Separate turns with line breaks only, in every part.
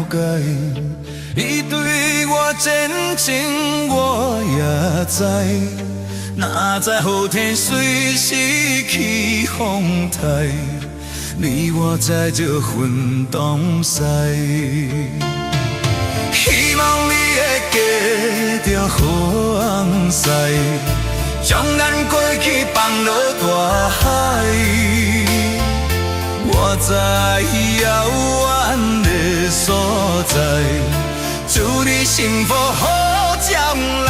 解，伊对我真情我也知，哪知好天随时起风台，你我在这分东西。希望你会记着好红丝，将咱过去放落大海。我在遥远的所在，祝你幸福好将来。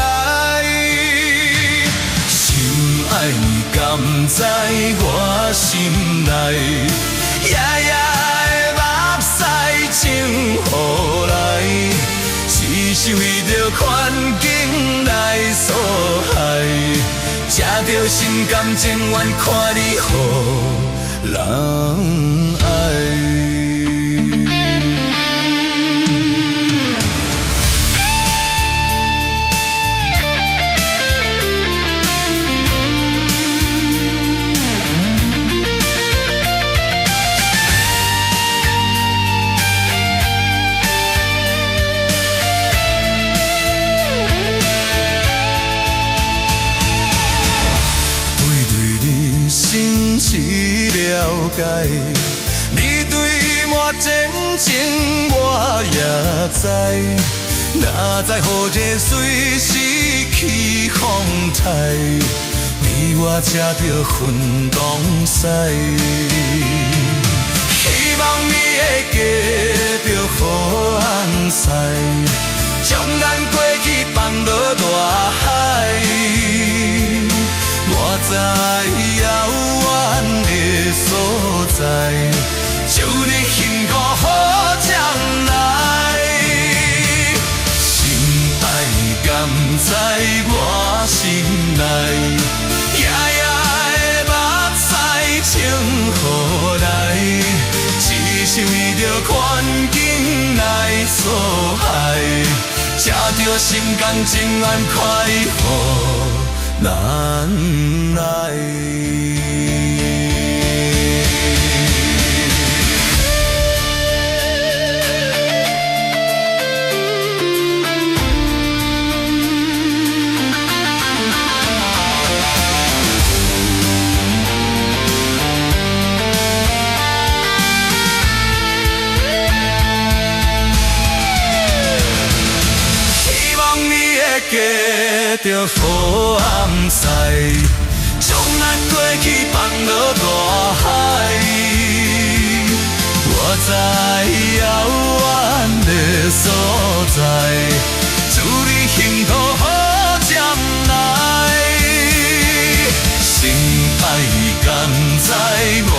心爱你敢知我心内，夜夜的目屎情予来，只是为着环境来所害，吃着心甘情愿看你予人爱。了解，你对我真情我也知，哪知雨这随时起风台，你我吃着分东西。希望你会记着好红丝，将咱过去放落大海。我在遥远的所在，祝你幸福好将来。心爱甘知我心内，夜夜的目屎情予来，只是为着环境来所害，吃着心甘情愿快活难来。记着好红丝，将咱过去放落大海。我在遥远的所在，祝你幸福好将来。心爱甘知我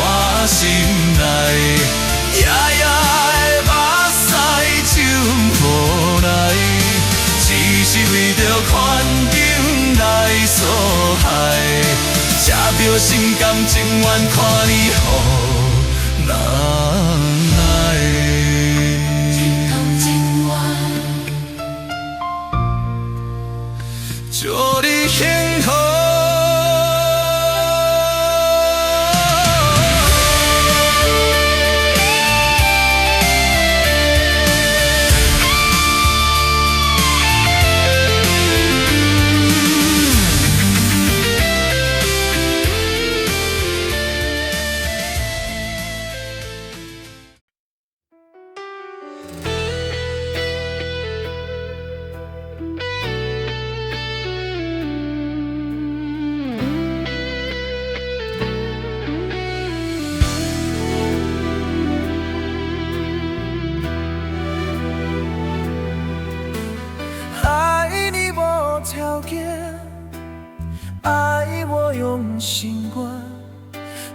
心内，夜夜的目屎情予来。只是为着环境来所害，吃着心甘情愿看你予人爱。心甘情愿，祝你幸福。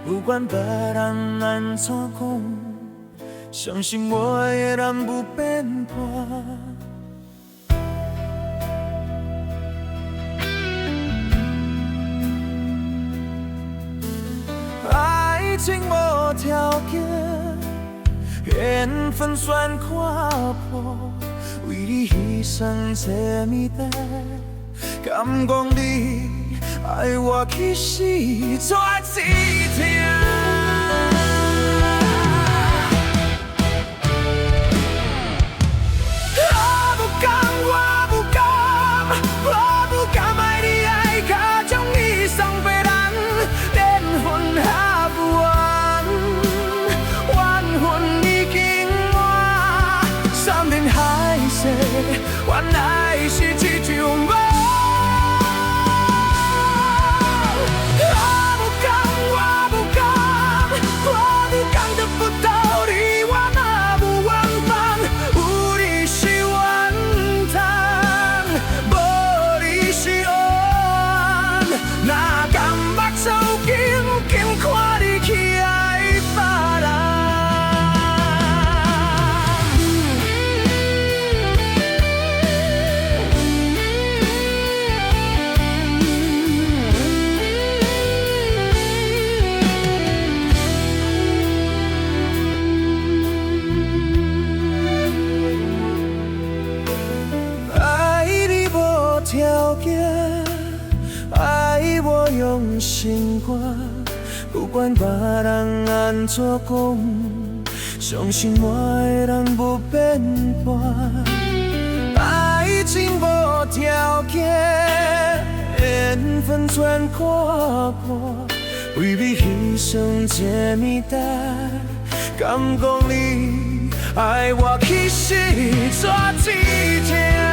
不管别人安怎讲，相信我的人不变破。爱情无条件，缘分算看破，为你牺牲这么多，敢讲你爱我其实绝是痛。
条件，爱我用心肝，不管别人安怎讲，相信我的人不变盘。爱情无条件，缘分全看看，为你牺牲这么大，敢讲你爱我其实绝一天？